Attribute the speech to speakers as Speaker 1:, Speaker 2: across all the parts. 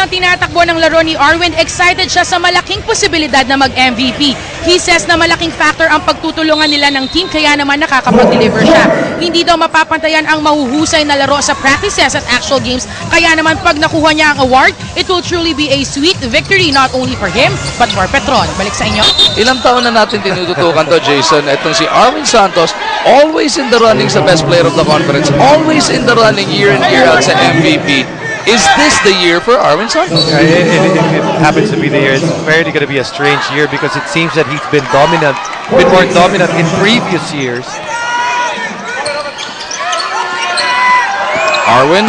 Speaker 1: ang tinatakbo ng laro ni Arwin, excited siya sa malaking posibilidad na mag-MVP. He says na malaking factor ang pagtutulungan nila ng team, kaya naman nakakapag-deliver siya. Hindi daw mapapantayan ang mahuhusay na laro sa practices at actual games, kaya naman pag nakuha niya ang award, it will truly be a sweet victory not only for him, but for Petron. Balik sa inyo.
Speaker 2: Ilang taon na natin tinututukan to, Jason. Itong si Arwin Santos, always in the running sa best player of the conference, always in the running year in year out sa MVP. Is this the year for Arwin Santos?
Speaker 3: It happens to be the year. It's fairly going to be a strange year because it seems that he's been more dominant in previous years.
Speaker 2: Arwin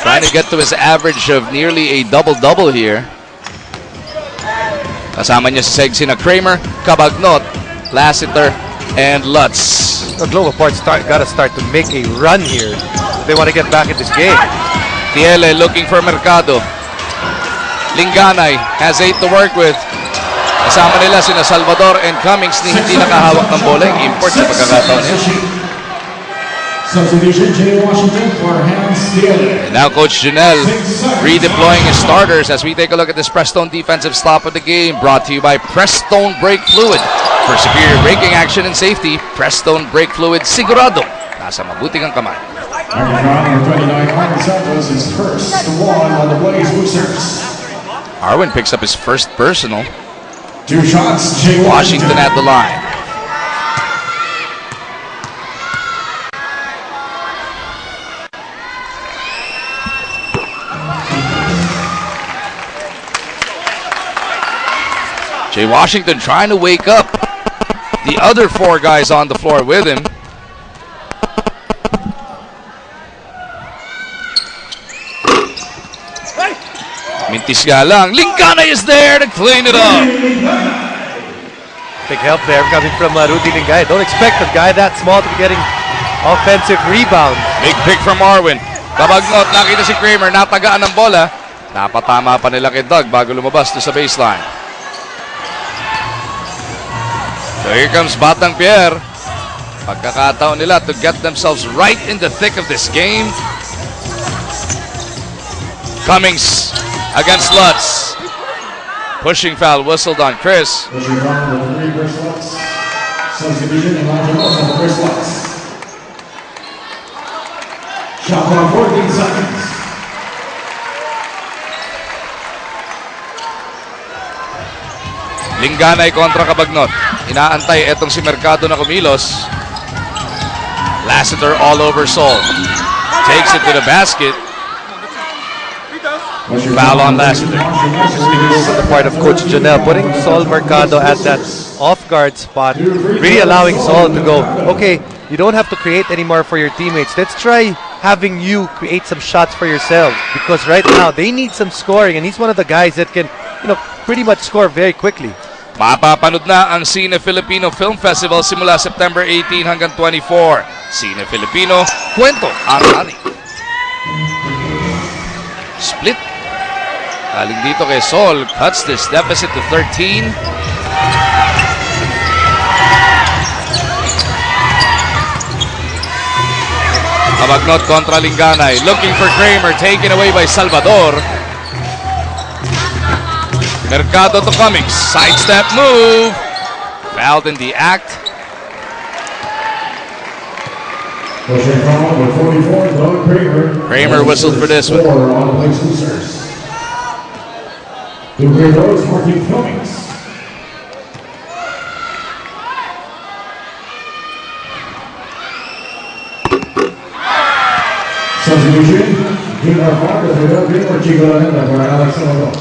Speaker 2: trying to get to his average of nearly a double-double here. Kasama niya si Segsi na Kramer, Cabagnot, Lassiter, and Lutz.
Speaker 3: The Global Port's got to start to make a run here if they want to get back in this game.
Speaker 2: Tiele looking for Mercado. Linganay has 8 to work with. Kasama nila sina Salvador and Cummings ni hindi nakahawak ng bola. Yung import sa pagkakataon niya.
Speaker 4: Substitution, Jay Washington for Hans Tiele.
Speaker 2: And now Coach Janelle redeploying his starters as we take a look at this Prestone defensive stop of the game. Brought to you by Prestone Brake Fluid. For superior braking action and safety, Prestone Brake Fluid sigurado nasa mabuting ang kamay.
Speaker 4: Number 29, Arwin Santos is first one on the Blaze Boosters.
Speaker 2: Arwin picks up his first personal.
Speaker 4: 2 shots, Jay
Speaker 2: Washington at the line. Jay Washington trying to wake up the other 4 guys on the floor with him. Mintis nga lang. Linganay is there to clean it up.
Speaker 3: Big help there coming from Rudy Lingay. Don't expect a guy that small to be getting offensive rebound.
Speaker 2: Big pick from Arwin. Cabagnot, nakita si Kramer, natagaan ng bola. Napatama pa nila kay Doug bago lumabas to sa baseline. So here comes Batang Pierre. Pagkakataon nila to get themselves right in the thick of this game. Cummings against Lutz. Pushing foul whistled on Chris.
Speaker 4: Pushing foul with 3 Chris Lutz. Substitution, Elijah Wilson for Chris Lutz. Shot clock 14 seconds.
Speaker 2: Linganay kontra Cabagnot. Inaantay etong si Mercado na kumilos. Lassiter all over Sol. Takes it to the basket. Foul on Lassiter.
Speaker 3: Interesting move on the part of Coach Janelle, putting Sol Mercado at that off-guard spot, really allowing Sol to go, okay, you don't have to create anymore for your teammates. Let's try having you create some shots for yourself, because right now they need some scoring, and he's one of the guys that can, pretty much score very quickly.
Speaker 2: Mapapanood na ang Cine Filipino Film Festival simula September 18 hanggang 24. Cine Filipino, kwento ang ani. Split. Galing dito kay Sol, cuts this deficit to 13. Cabagnot kontra Linganay, looking for Kramer, taken away by Salvador. Mercado to Cummings, sidestep move, fouled in the act. Kramer whistled for this one.
Speaker 4: The great Rose marking Cummings. Substitution, Junior Parker for Del Primo, Chico Lanenda for Alex Salvador.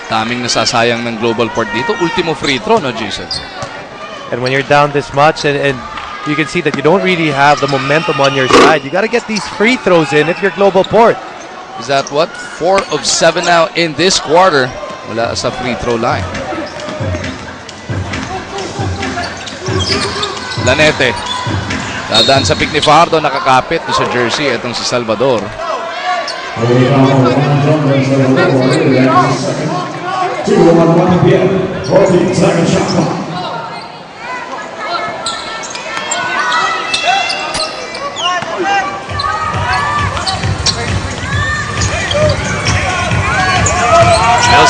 Speaker 2: Daming nasasayang ng Global Port dito. Ultimo free throw, no, Jason?
Speaker 3: And when you're down this much, and you can see that you don't really have the momentum on your side, you got to get these free throws in if you're Global Port.
Speaker 2: Is that what? 4 of 7 now in this quarter. Wala sa free throw line. Lanete. Dadaan sa pick ni Fajardo, nakakapit sa jersey. Itong si Salvador.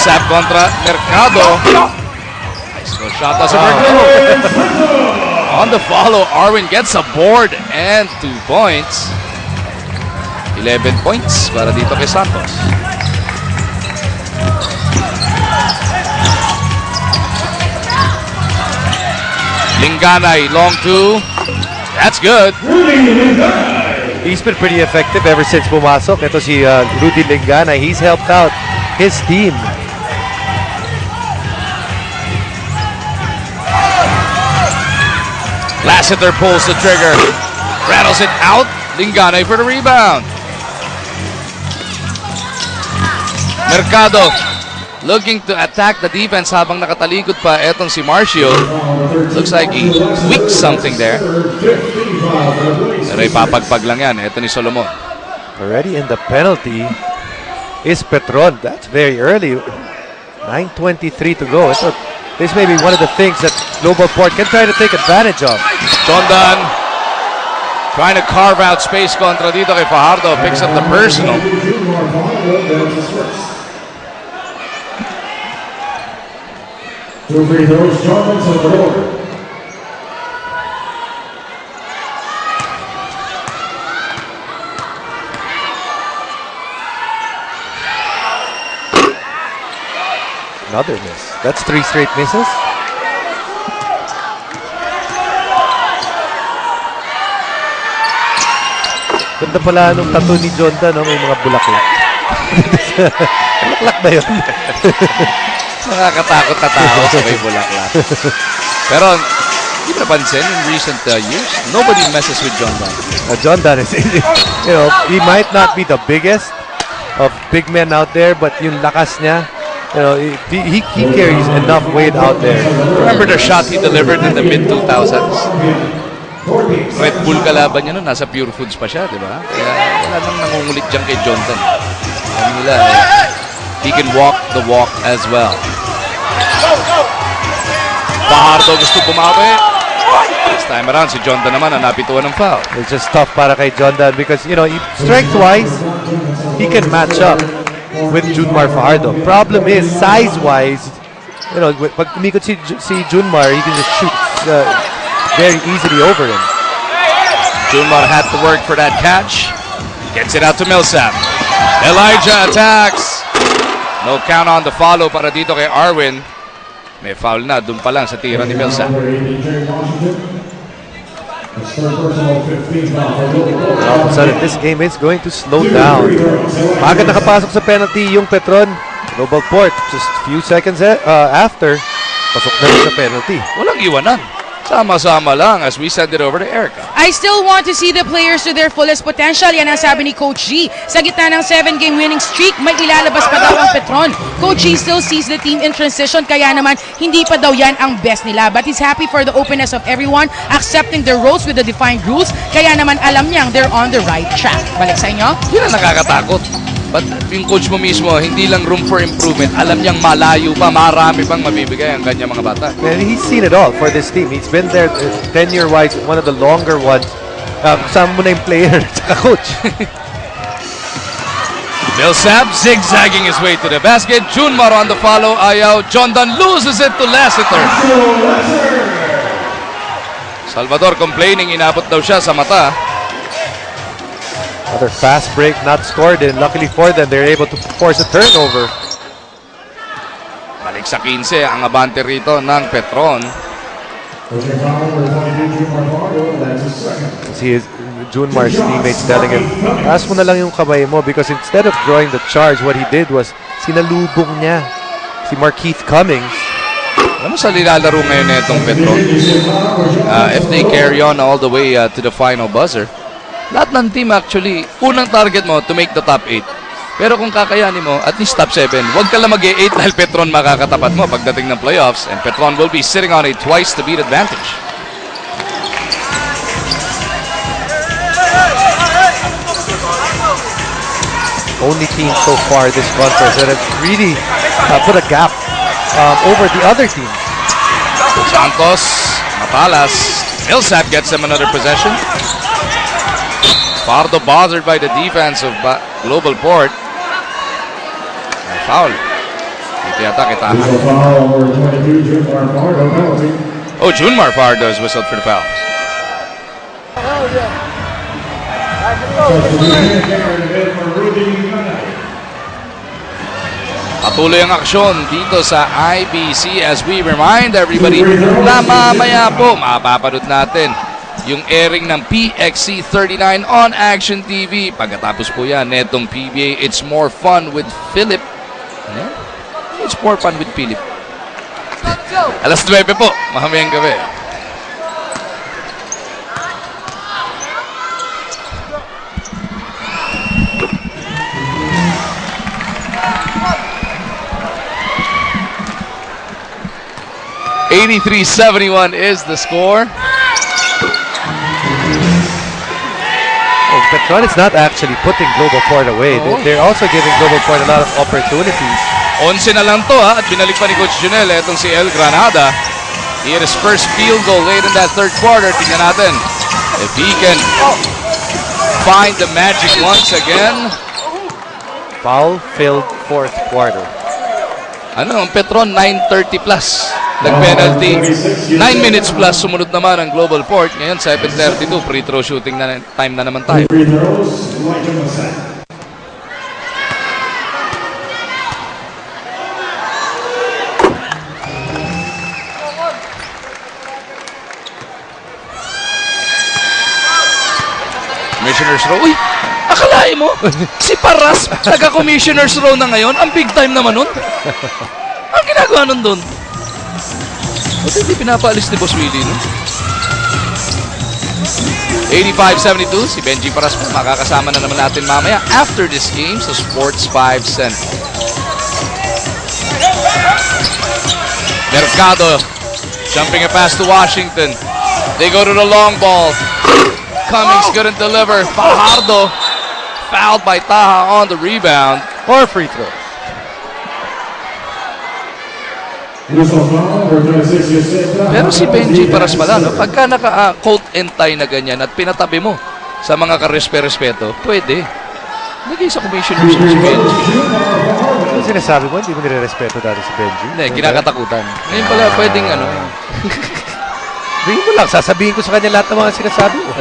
Speaker 2: Millsap kontra Mercado. Nice no shot. That's a On the follow, Arwin gets a board and 2 points. 11 points para dito kay Santos. Linganay, long 2. That's good.
Speaker 3: He's been pretty effective ever since pumasok. Ito si Rudy Linganay. He's helped out his team.
Speaker 2: Lassiter pulls the trigger. Rattles it out. Linganay for the rebound. Mercado looking to attack the defense habang nakatalikod pa etong si Marcio. Looks like he tweaked something there. Pero ipapagpag lang yan. Ito ni Solomon.
Speaker 3: Already in the penalty is Petron. That's very early. 9:23 to go. So this may be one of the things that Global Port can try to take advantage of.
Speaker 2: Jondan trying to carve out space kontra dito kay Fajardo. Picks up the personal.
Speaker 4: Two free throws, Jordan to the floor.
Speaker 3: Another miss. That's 3 straight misses. Ganda pala nung tattoo ni Jondan, no? May mga bulaklak. Bulaklak ba yun?
Speaker 2: Nakakatakot na tao sa may bulaklak. Pero, hindi napansin in recent years, nobody messes with Jondan.
Speaker 3: Jondan is, you know, he might not be the biggest of big men out there, but yung lakas niya, you know, he carries enough weight out there.
Speaker 2: Remember the shot he delivered in the mid-2000s? Red Bull kalaban niya nun, nasa Pure Foods pa siya, di ba? Kaya wala nang nangungulit dyan kay Jondan. Sabi nila, he can walk the walk as well. Fajardo gusto bumawi. This time around, si Jondan naman ang napituan ng foul.
Speaker 3: It's just tough para kay Jondan because, you know, strength-wise, he can match up with Junmar Fajardo. Problem is, size-wise, you know, pag umikot si Junmar, he can just shoot very easily over him.
Speaker 2: Junmar had to work for that catch. Gets it out to Millsap. Elijah attacks. No count on the follow para dito kay Arwin. May foul na, dun pa lang sa tira ni Millsap.
Speaker 3: All of a sudden, this game is going to slow down. Agad nakapasok sa penalty yung Petron. Global Port, just a few seconds after, pasok na rin sa penalty.
Speaker 2: Walang iwanan. Sama-sama lang as we send it over to Erica.
Speaker 1: I still want to see the players to their fullest potential. Yan ang sabi ni Coach G. Sa gitna ng 7-game winning streak, may ilalabas pa daw ang Petron. Coach G still sees the team in transition, kaya naman hindi pa daw yan ang best nila. But he's happy for the openness of everyone, accepting their roles with the defined rules. Kaya naman alam niyang they're on the right track. Balik sa inyo.
Speaker 2: Yun ang nakakatakot. But yung coach mo mismo, hindi lang room for improvement. Alam niyang malayo pa, marami pang mabibigay ang kanyang mga bata.
Speaker 3: And he's seen it all for this team. He's been there tenure-wise, one of the longer ones. Kasama mo na yung player at coach.
Speaker 2: Millsap zigzagging his way to the basket. Junmar on the follow. Ayaw. Jondan loses it to Lassiter. Salvador complaining, inabot daw siya sa mata.
Speaker 3: Another fast break, not scored, and luckily for them, they're able to force a turnover.
Speaker 2: Balik sa 15 ang abante rito ng Petron.
Speaker 3: See his Junmar's teammates telling him, taas mo na lang yung kamay mo because instead of drawing the charge, what he did was sinalubong niya si Markeith Cummings.
Speaker 2: Alam mo sa nilalaro ngayon na itong Petron, if they carry on all the way to the final buzzer, lahat ng team actually, unang target mo to make the top 8. Pero kung kakayanin mo, at least top 7, huwag ka lang mag-8 dahil Petron makakatapat mo pagdating ng playoffs, and Petron will be sitting on a twice to beat advantage.
Speaker 3: Only team so far this conference that have really put a gap over the other teams.
Speaker 2: Santos, Matalas, Millsap gets them another possession. Pardo bothered by the defense of Global Port. Foul. Dito yata kita.
Speaker 4: Whistle foul over 22, Junmar Pardo penalty.
Speaker 2: Oh, Junmar Pardo is whistled for the foul.
Speaker 4: Substitution in for Rudy Ganay.
Speaker 2: Patuloy ang aksyon dito sa IBC as we remind everybody na mamaya po mapapanood natin yung airing ng PXC 39 on Action TV. Pagkatapos po yan, netong PBA, it's more fun with Philip. Ano? It's more fun with Philip. Alas 9 po, mahamayang gabi. $83-71 is the score.
Speaker 3: Oh, Petron is not actually putting Global Port away. They're also giving Global Port a lot of opportunities.
Speaker 2: 11 na lang to ha, at binalik pa ni Coach Junel etong si El Granada. He had his first field goal late in that third quarter. Tingnan natin if he can find the magic once again.
Speaker 3: Foul-filled fourth quarter.
Speaker 2: Ano, ang Petron 9:30 plus. Nag-penalty. 9 minutes plus. Sumunod naman ang Global Port. Ngayon 7:32. Free throw shooting na time na naman tayo.
Speaker 4: Free throws, Elijah Masset.
Speaker 2: Commissioner's row. Uy! Akalain mo, si Paras, taga-commissioner's row na ngayon. Ang big time naman nun. Ang ginagawa nun dun? Ba't hindi pinapaalis ni Boss Willie, no? 85-72, si Benji Paras po. Makakasama na naman natin mamaya after this game sa Sports 5 Central. Mercado, jumping a pass to Washington. They go to the long ball. Cummings couldn't deliver. Fajardo fouled by Taha on the rebound.
Speaker 3: Or free throw.
Speaker 4: Whistle foul over 26, Yosef.
Speaker 2: Pero si Benji Paras pala, no? Pagka naka-coat and tie na ganyan at pinatabi mo sa mga karespe-respeto, pwede. Nagay sa commissioner si Benji.
Speaker 3: Ano sinasabi mo? Hindi mo nire-respeto dati si Benji?
Speaker 2: Hindi, kinakatakutan. Ngayon pala pwedeng ano.
Speaker 3: Bigyan mo lang, sasabihin ko sa kanya lahat ng mga sinasabi mo.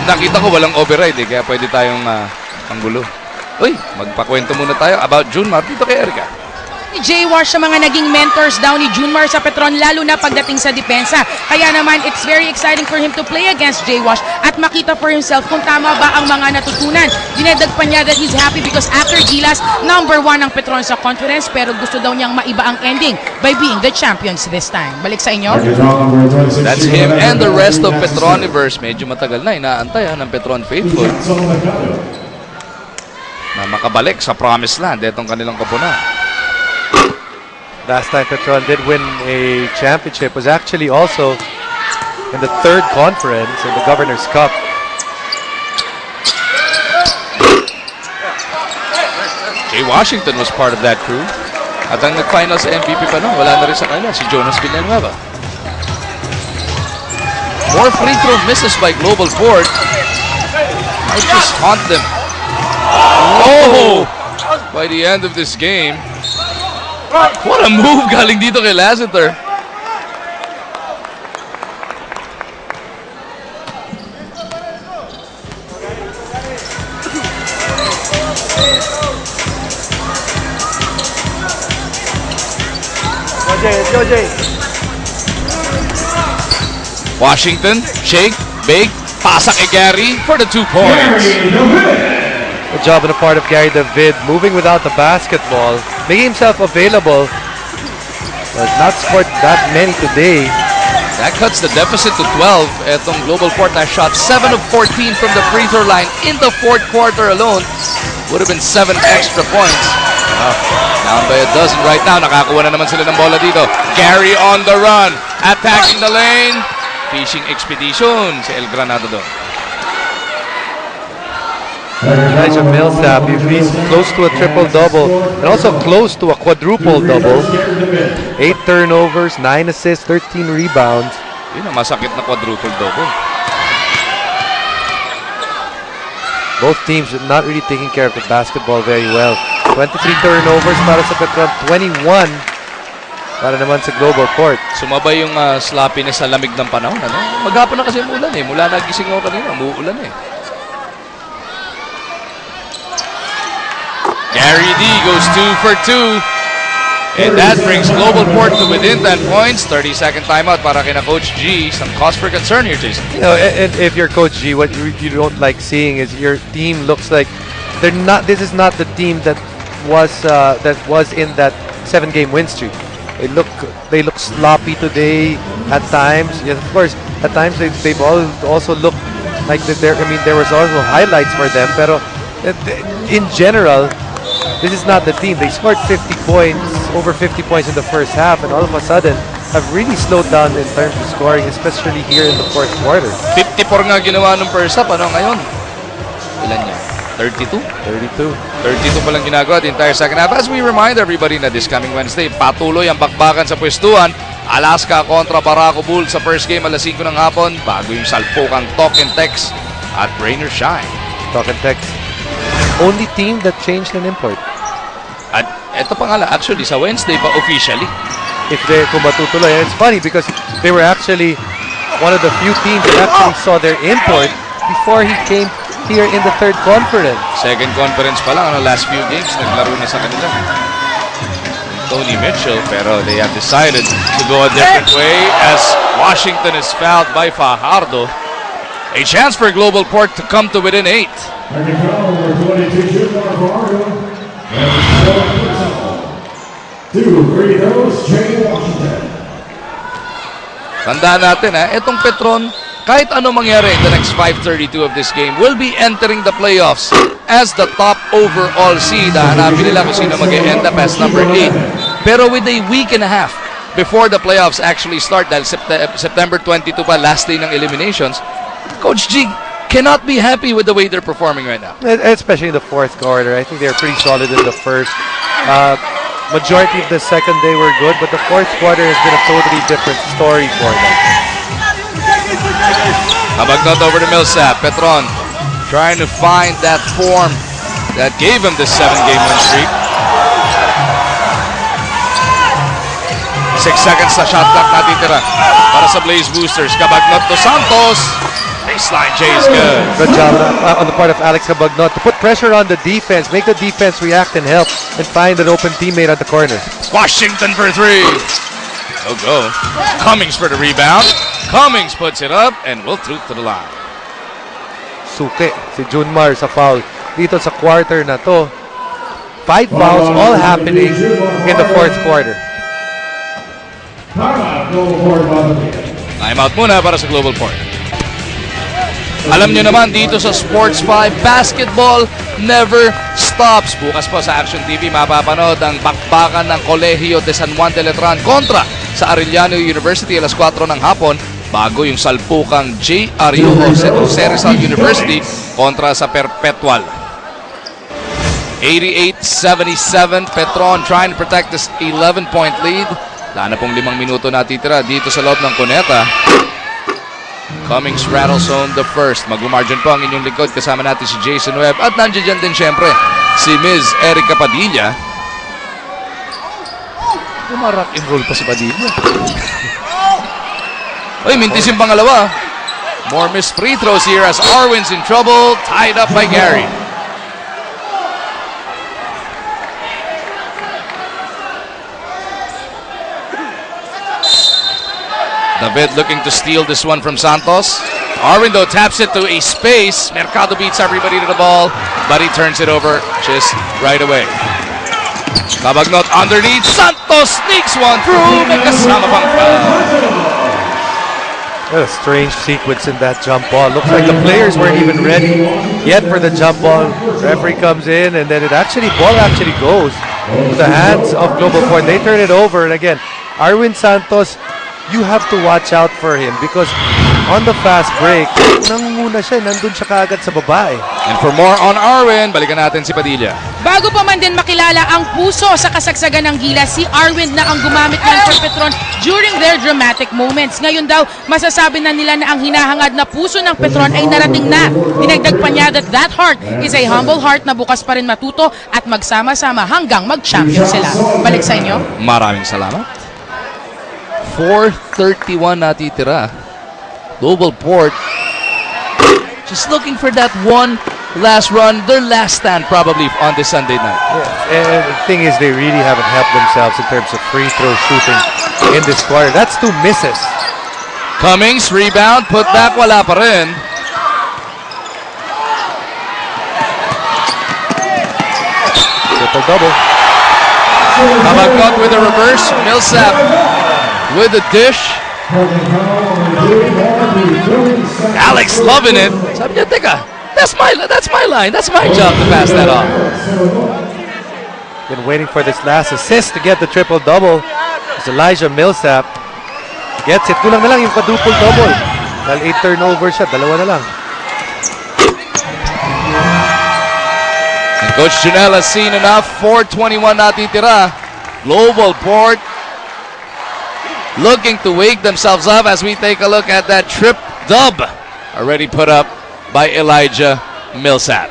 Speaker 2: Nakita ko walang override eh, kaya pwede tayong panggulo. Uy, magpakwento muna tayo about Junmar dito kay Erica.
Speaker 1: Ni J-Wash sa mga naging mentors daw ni Junmar sa Petron, lalo na pagdating sa depensa. Kaya naman, it's very exciting for him to play against J-Wash at makita for himself kung tama ba ang mga natutunan. Dinedagpan niya that he's happy because after Gilas, #1 ang Petron sa conference, pero gusto daw niyang maiba ang ending by being the champions this time. Balik sa inyo.
Speaker 2: That's him and the rest of Petroniverse. Medyo matagal na inaantay ng Petron faithful na makabalik sa promised land etong kanilang koponan.
Speaker 3: Last time Petron did win a championship was actually also in the third conference in the Governor's Cup.
Speaker 2: Jay Washington was part of that crew. At ang nag-final sa MVP pa wala na rin sa kanila, si Jonas Villanueva. More free throw misses by Global Port. Might just haunt them. Oh! By the end of this game, what a move galing dito kay Lassiter. Washington, shake, bake, pasa kay Gary for the 2 points.
Speaker 3: Good job on the part of Gary David, moving without the basketball, making himself available, but not scored that many today.
Speaker 2: That cuts the deficit to 12. Etong Global Port na shot 7 of 14 from the free throw line in the fourth quarter alone. Would have been 7 extra points. Down by a dozen right now. Nakakuha na naman sila ng bola dito. Gary on the run. Attacking the lane. Fishing expedition si El Granado doon.
Speaker 3: Elijah Millsap, he's close to a triple-double and also close to a quadruple-double. 8 turnovers, 9 assists, 13 rebounds.
Speaker 2: Yun ang masakit na quadruple-double.
Speaker 3: Both teams not really taking care of the basketball very well. 23 turnovers para sa Petron, 21 para naman sa Global Port.
Speaker 2: Sumabay yung sloppiness sa lamig ng panahon. Ano? Maghapon na kasi umulan eh. Mula nagising ako kanina, umuulan eh. Gary D goes 2 for 2. And that brings Global Port to within 10 points. 30-second timeout para kina Coach G. Some cause for concern here, Jason.
Speaker 3: You know, and if you're Coach G, what you don't like seeing is your team looks like they're not. This is not the team that was in that 7-game win streak. They look sloppy today at times. Yes, of course, at times they've also looked like that. I mean, there was also highlights for them, pero in general, this is not the team. They scored 50 points, over 50 points in the first half, and all of a sudden have really slowed down in terms of scoring, especially here in the fourth quarter.
Speaker 2: 54 nga ginawa nung first half. Ano ngayon? Ilan niya? 32?
Speaker 3: 32
Speaker 2: pa lang ginagawa the entire second half. As we remind everybody na this coming Wednesday, patuloy ang bakbakan sa pwestuhan. Alaska kontra Barako Bulls sa first game alas 5 ng hapon bago yung salpukang Talk and Text at Rain or Shine.
Speaker 3: Talk and Text. Only team that changed an import.
Speaker 2: At eto pa nga lang, actually sa Wednesday pa officially.
Speaker 3: Kung matutuloy. And it's funny because they were actually one of the few teams that actually saw their import before he came here in the third conference.
Speaker 2: Second conference pa lang, last few games naglaro na sa kanila. Tony Mitchell, pero they have decided to go a different way as Washington is fouled by Fajardo. A chance for Global Port to come to within 8. Tandaan natin itong Petron, kahit ano mangyari in the next 5:32 of this game, will be entering the playoffs as the top overall seed. Hanapin nila kung sino mag-end up as number 8. Pero with a week and a half before the playoffs actually start, dahil September 22 pa, last day ng eliminations, Coach G cannot be happy with the way they're performing right now.
Speaker 3: Especially in the fourth quarter. I think they're pretty solid in the first. Majority of the second they were good, but the fourth quarter has been a totally different story for them.
Speaker 2: Kabagnot over to Millsap. Petron trying to find that form that gave him this 7-game win streak. 6 seconds sa shot clock natitira para sa Blaze Boosters. Kabagnot to Santos. Baseline J is good.
Speaker 3: Good job on the part of Alex Kabagnot to put pressure on the defense, make the defense react and help, and find an open teammate at the corner.
Speaker 2: Washington for 3. Go. Cummings for the rebound. Cummings puts it up and will through to the line.
Speaker 3: Suke si Junmar sa foul dito sa quarter na to. 5 fouls all happening in the fourth quarter.
Speaker 2: Timeout muna para sa Global Port. Alam nyo naman dito sa Sports 5, basketball never stops. Bukas po sa Action TV mapapanood ang bakbakan ng Colegio de San Juan de Letran kontra sa Arellano University alas 4 ng hapon bago yung salpukang J. Ario Jose Rizal University kontra sa Perpetual. 88-77, Petron trying to protect this 11-point lead. Wala na pong 5 minuto natitira dito sa loob ng Cuneta. Cummings rattles home the first. Mag-margin po ang inyong likod. Kasama natin si Jason Webb. At nandiyan dyan din syempre si Ms. Erica Padilla. Rock and roll pa si Padilla. Uy, mintis yung pangalawa. More missed free throws here as Arwin's in trouble. Tied up by Gary. David looking to steal this one from Santos. Arwin though taps it to a space. Mercado beats everybody to the ball, but he turns it over just right away. Kabagnot underneath. Santos sneaks one through. May kasama pang foul.
Speaker 3: What a strange sequence in that jump ball. Looks like the players weren't even ready yet for the jump ball. Referee comes in and then ball actually goes to the hands of Global Port. They turn it over, and again, Arwin Santos, you have to watch out for him because on the fast break, nangunguna siya, nandun siya kaagad sa baba eh.
Speaker 2: And for more on Arwin, balikan natin si Padilla.
Speaker 1: Bago pa man din makilala ang puso sa kasagsagan ng Gilas, si Arwin na ang gumamit ng for Petron during their dramatic moments. Ngayon daw, masasabi na nila na ang hinahangad na puso ng Petron ay narating na. Dinagdag pa niya that heart is a humble heart na bukas pa rin matuto at magsama-sama hanggang mag-champion sila. Balik sa inyo.
Speaker 2: Maraming salamat. 4:31 natitira. Global Port just looking for that one last run, their last stand probably on this Sunday night.
Speaker 3: Yeah. And the thing is, they really haven't helped themselves in terms of free throw shooting in this quarter. That's 2 misses.
Speaker 2: Cummings, rebound, put back, wala pa rin.
Speaker 3: Triple-double.
Speaker 2: Habagot with a reverse. Millsap with a dish. Alex loving it. Sabi niya, teka, that's my line. That's my job to pass that off.
Speaker 3: Been waiting for this last assist to get the triple-double. It's Elijah Millsap. Gets it. Kulang na lang yung quadruple-double. Dahil 8 turnovers siya. Dalawa na lang.
Speaker 2: And Coach Janelle has seen enough. 4:21 natitira. Global Port looking to wake themselves up as we take a look at that trip dub already put up by Elijah Millsap.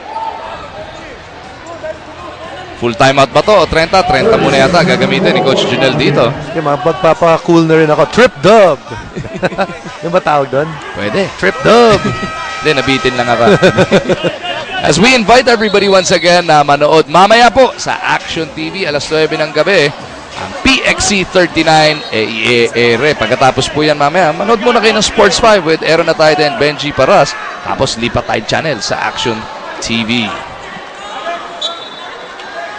Speaker 2: Full timeout ba to o 30? 30 muna yata gagamitin ni Coach Janelle dito.
Speaker 3: Yung mga magpapaka-cool na rin ako. Trip dub! Yung ba tawag doon?
Speaker 2: Pwede.
Speaker 3: Trip dub!
Speaker 2: Hindi, nabitin lang ako. As we invite everybody once again na manood mamaya po sa Action TV alas 9 ng gabi ang PXC 39 ere. Pagkatapos po yan mamaya, manood muna kayo ng Sports 5 with Aaron Atayde and Benji Paras. Tapos lipat tayo channel sa Action TV.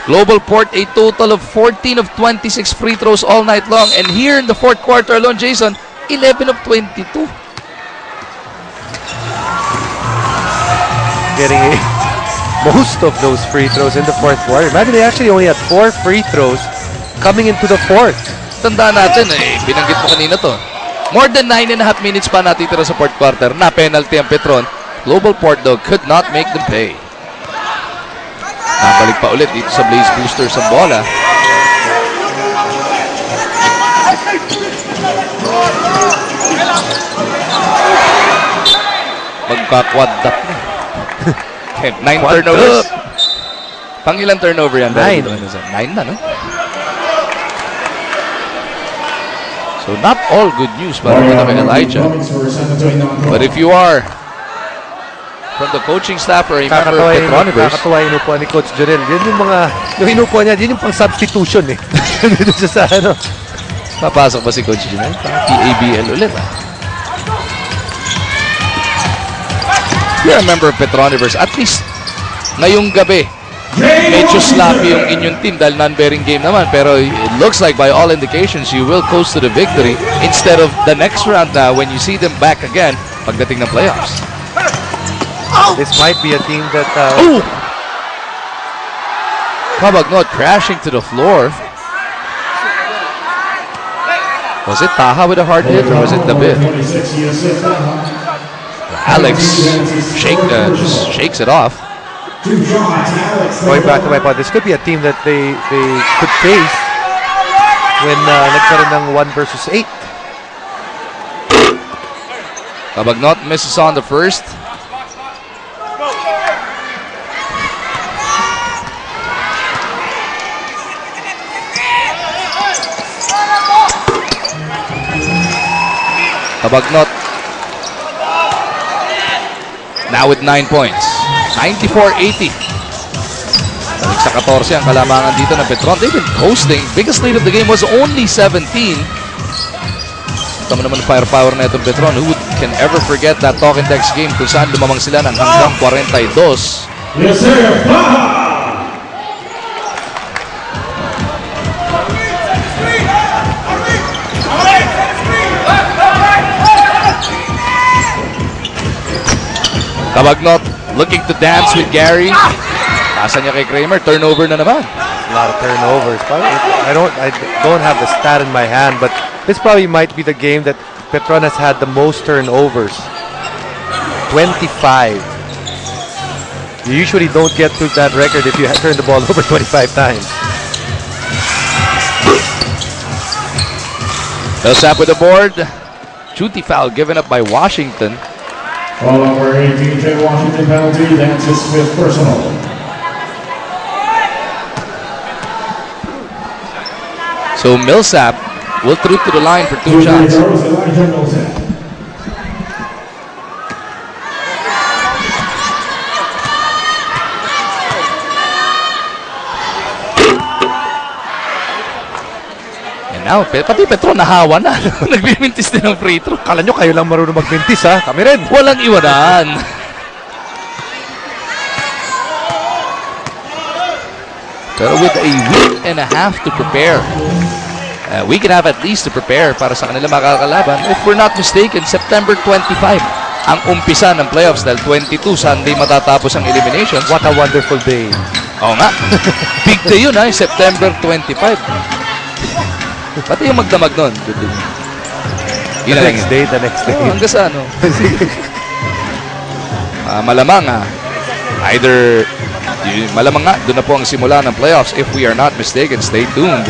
Speaker 2: Global Port a total of 14 of 26 free throws all night long. And here in the fourth quarter alone, Jason, 11 of 22.
Speaker 3: Getting most of those free throws in the fourth quarter. Imagine they actually only had 4 free throws coming into the fourth.
Speaker 2: Tandaan natin, binanggit mo kanina to. More than 9.5 minutes pa natitira sa fourth quarter na penalty ang Petron. Global Port though could not make them pay. Nabalik pa ulit dito sa Blaze Boosters ang bola. Magka-quad-up na. 9 turnovers. Pang ilang turnover yan?
Speaker 3: 9.
Speaker 2: 9 na, no? So not all good news para kay Elijah. But if you are from the coaching staff or a member of Petronivers,
Speaker 3: nakakatawa yung inupuan ni Coach Janelle. Yan yung mga, yung inupuan niya, yun yung pang substitution eh. Dito siya sa ano.
Speaker 2: papasok ba si Coach Janelle? PABL ulit You're a member of Petronivers. At least ngayong gabi, medyo sloppy yung inyong team dahil non-bearing game naman. Pero it looks like by all indications, you will coast to the victory instead of the next round when you see them back again pagdating ng playoffs.
Speaker 3: This might be a team that...
Speaker 2: Kabagnot crashing to the floor. Was it Taha with a hard hit or was it David? Alex just shakes it off.
Speaker 3: Going back to my point, this could be a team that they could face when nagkaroon ng 1 versus 8.
Speaker 2: Kabagnot misses on the first. Kabagnot now with 9 points. 94-80. Balik sa 14 ang kalamangan dito ng Petron. They've been coasting. Biggest lead of the game was only 17. Tama naman firepower na itong Petron. Who can ever forget that talk and text game kung saan lumamang sila ng hanggang 42.
Speaker 4: Yes, sir.
Speaker 2: Kabagnot looking to dance with Gary. Pasa niya kay Kramer. Turnover na naman.
Speaker 3: A lot of turnovers. I don't have the stat in my hand, but this probably might be the game that Petron has had the most turnovers. 25. You usually don't get to that record if you turn the ball over 25 times.
Speaker 2: Millsap with the board. Shooty foul given up by Washington.
Speaker 4: All over 18, Washington penalty, that's his 5th personal.
Speaker 2: So Millsap will trip to the line for 2 shots. And now, pati Petron nahawa na. Nagbimintis din ng free throw.
Speaker 3: Kala nyo kayo lang marunong magmintis ha? Kami rin.
Speaker 2: Walang iwanan. Pero with a week and a half to prepare, we can have at least to prepare para sa kanila makakalaban. If we're not mistaken, September 25 ang umpisa ng playoffs dahil 22 Sunday matatapos ang eliminations.
Speaker 3: What a wonderful day.
Speaker 2: Oo nga. Big day yun ha, September 25. Pati yung magdamag nun.
Speaker 3: The next day.
Speaker 2: Oh, hanggang sa ano. Malamang either malamang nga, doon na po ang simula ng playoffs. If we are not mistaken, stay tuned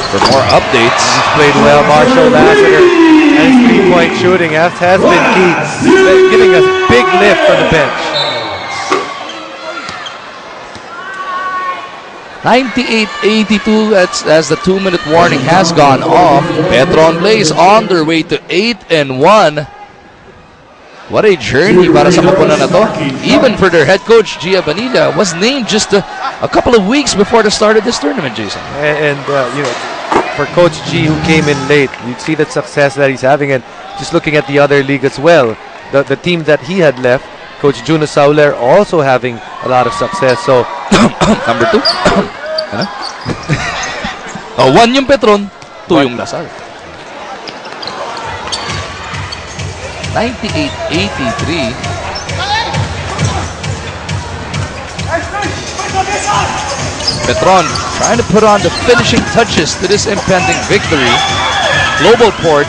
Speaker 2: for more updates.
Speaker 3: He's played well, Marshall Lassiter. And his three-point shooting has been key, giving us big lift on the bench.
Speaker 2: 98-82 as the 2-minute warning has gone off. Petron Blaze on their way to 8-1. What a journey para sa koponan na to. Even for their head coach, Gia Vanilla, was named just a couple of weeks before the start of this tournament, Jason.
Speaker 3: And you know, for Coach G, who came in late, you'd see the success that he's having. And just looking at the other league as well, the team that he had left, Coach Juno Sauler, also having a lot of success. So,
Speaker 2: number 2. Ano? 1 yung Petron, 2 yung Lasal. 98-83. Petron trying to put on the finishing touches to this impending victory. Global Port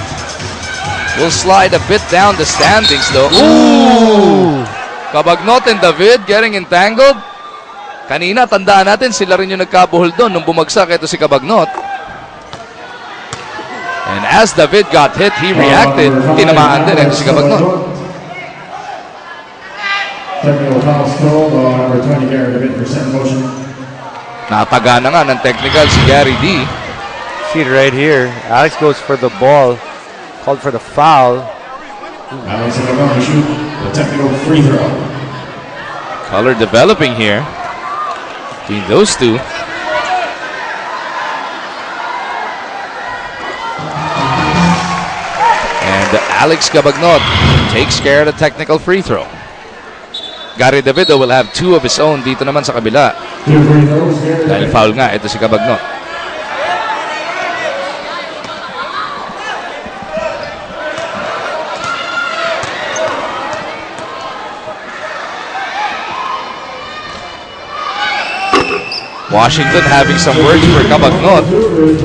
Speaker 2: will slide a bit down the standings though. Ooh! Cabagnot and David getting entangled. Kanina, tandaan natin, sila rin yung nagkabuhol doon nung bumagsak ito si Cabagnot. And as David got hit, he reacted. Tinamaan din ito si Cabagnot.
Speaker 4: Technical foul called on number 20 Gary David for send motion.
Speaker 2: Nataga na nga ng technical si Gary D.
Speaker 3: see it right here. Alex goes for the ball, called for the foul.
Speaker 4: Alex is going to shoot the technical free throw.
Speaker 2: Color developing here between those two. And Alex Cabagnot takes care of the technical free throw. Gary Davido will have two of his own dito naman sa kabila. Dahil foul nga ito si Cabagnot. Washington having some words for Cabagnot.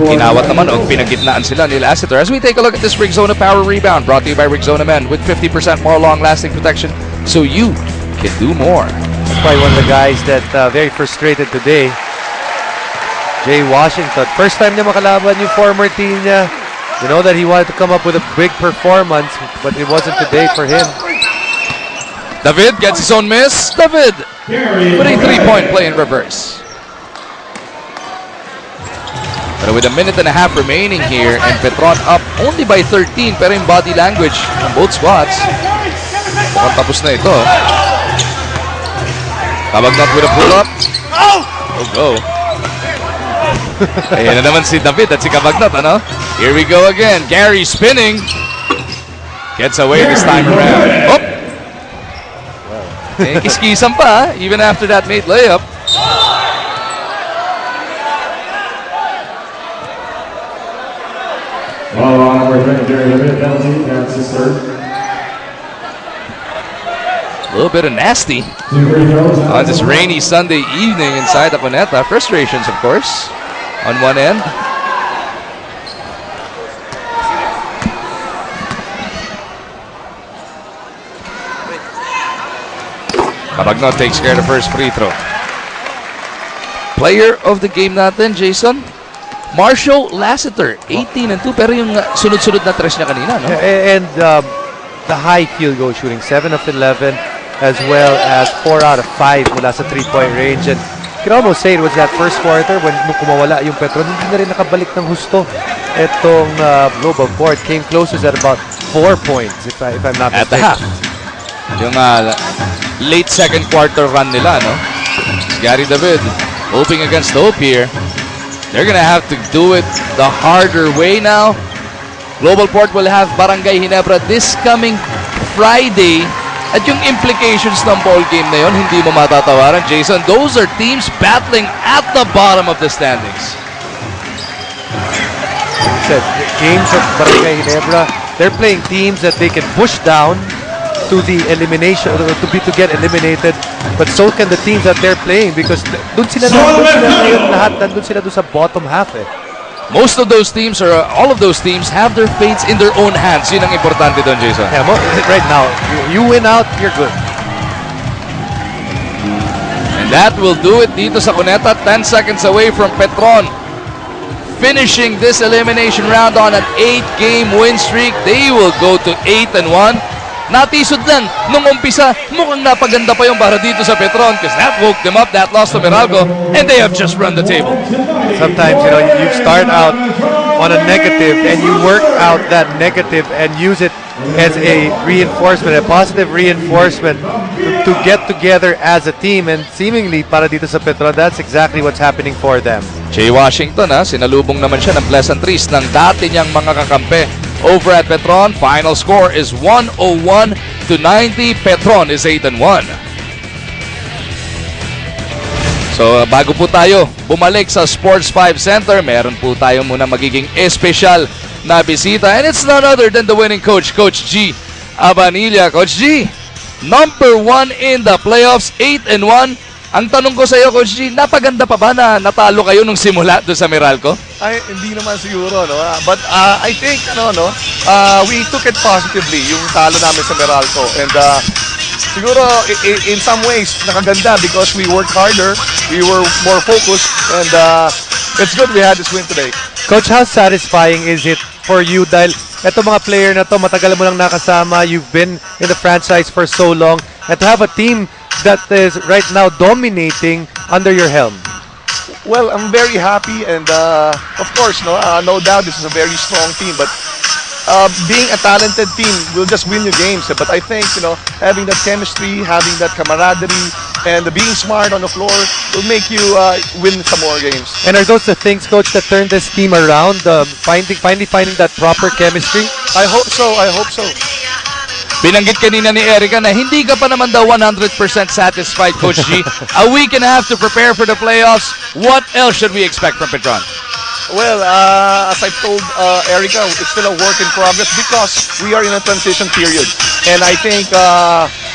Speaker 2: Inawat naman o pinagitnaan sila ni Lassiter. As we take a look at this Rigzona Power Rebound brought to you by Rigzona Men with 50% more long-lasting protection so you can do more.
Speaker 3: That's probably one of the guys that very frustrated today. Jay Washington. First time niya makalaban yung former team niya. You know that he wanted to come up with a big performance, but it wasn't today for him.
Speaker 2: David gets his own miss. David with a three-point play in reverse. But with a minute and a half remaining here and Petron up only by 13 pero yung body language ng both squads mukhang tapos na ito. Cabagnot with a pull-up. Oh, go. Ayan na naman si David at si Cabagnot, ano? Here we go again. Gary spinning. Gets away this time around. Oh! Eh, kiskisan pa, even after that made layup.
Speaker 4: Well, on number 20, Gary David, penalty. That's his third.
Speaker 2: A little bit of nasty on this rainy Sunday evening inside the Cuneta. Frustrations, of course, on one end. Cabagnot takes care of the first free throw. Player of the game natin, Jason? Marshall Lassiter, 18 and 2, pero yung sunod-sunod na tres niya kanina, no?
Speaker 3: And the high field goal shooting, 7 of 11, as well as 4 out of 5 mula sa 3-point range. And can almost say it was that first quarter when nung kumawala yung Petron, hindi na rin nakabalik ng husto. Itong Global Port came closest at about 4 points, if I'm not
Speaker 2: At the
Speaker 3: mistaken.
Speaker 2: half. Yung late second quarter run nila, no? Gary David hoping against hope here. They're gonna have to do it the harder way now. Global Port will have Barangay Ginebra this coming Friday. At yung implications ng ball game na yun, hindi mo matatawaran, Jason. Those are teams battling at the bottom of the standings.
Speaker 3: Said, games of Barangay Ginebra, they're playing teams that they can push down to the elimination, to get eliminated, but so can the teams that they're playing because dun sila ngayon lahat, nandun sila dun sa bottom half eh.
Speaker 2: Most of those teams, or all of those teams, have their fates in their own hands. Yun ang importante doon, Jason.
Speaker 3: Yeah, right now, you win out, you're good.
Speaker 2: And that will do it dito sa Cuneta. 10 seconds away from Petron finishing this elimination round on an 8-game win streak. They will go to 8-1. Natisod lang nung umpisa, mukhang napaganda pa yung para dito sa Petron because that woke them up, that loss to Meralco, and they have just run the table.
Speaker 3: Sometimes, you know, you start out on a negative and you work out that negative and use it as a reinforcement, a positive reinforcement to get together as a team, and seemingly para dito sa Petron, that's exactly what's happening for them.
Speaker 2: Jay Washington, sinalubong naman siya ng pleasantries ng dati niyang mga kakampi over at Petron. Final score is 101-90. Petron is 8-1. So bago po tayo bumalik sa Sports 5 Center, meron po tayo muna magiging espesyal na bisita, and it's none other than the winning coach, Coach G Abanilla. Coach G, number 1 in the playoffs, 8-1. Ang tanong ko sa iyo, Coach G, napaganda pa ba na natalo kayo nung simula doon sa Meralco?
Speaker 5: Ay, hindi naman siguro, no? But I think, we took it positively, yung talo namin sa Meralco. And siguro, in some ways, nakaganda because we worked harder, we were more focused, and it's good we had this win today.
Speaker 3: Coach, how satisfying is it for you dahil eto mga player na to, matagal mo lang nakasama, you've been in the franchise for so long, and to have a team that is right now dominating under your helm?
Speaker 5: Well, I'm very happy, and of course, no doubt this is a very strong team, but being a talented team will just win you games. But I think, having that chemistry, having that camaraderie, and being smart on the floor will make you win some more games.
Speaker 3: And are those the things, Coach, that turn this team around? Finally finding that proper chemistry?
Speaker 5: I hope so.
Speaker 2: Binanggit kanina ni Erica na hindi ka pa naman daw 100% satisfied, Coach G. A week and a half to prepare for the playoffs. What else should we expect from Petron?
Speaker 5: Well, as I've told Erica, it's still a work in progress because we are in a transition period. And I think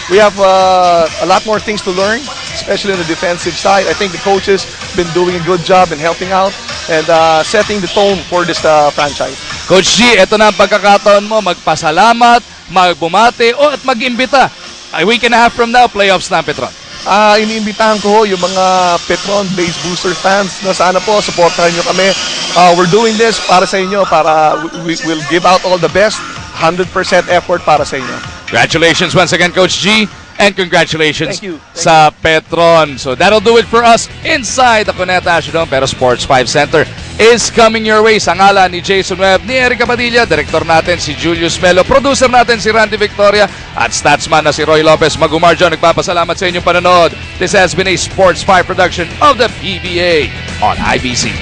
Speaker 5: we have a lot more things to learn, especially on the defensive side. I think the coaches been doing a good job in helping out and setting the tone for this franchise.
Speaker 2: Coach G, ito na ang pagkakataon mo, magpasalamat, magbumate, at mag-imbita. A week and a half from now, playoffs na ang Petron.
Speaker 5: Iniimbitahan ko yung mga Petron Base Booster fans na sana po, supportahan nyo kami. We're doing this para sa inyo, para we'll give out all the best, 100% effort para sa inyo.
Speaker 2: Congratulations once again, Coach G, and congratulations
Speaker 5: Thank you.
Speaker 2: sa Petron. So that'll do it for us inside the Cuneta Astrodome, pero Sports 5 Center is coming your way. Sa ngalan ni Jason Webb, ni Erica Padilla, director natin si Julius Melo, producer natin si Randy Victoria, at statsman na si Roy Lopez. Magumarjo, nagpapasalamat sa inyong panonood. This has been a Sports 5 production of the PBA on IBC.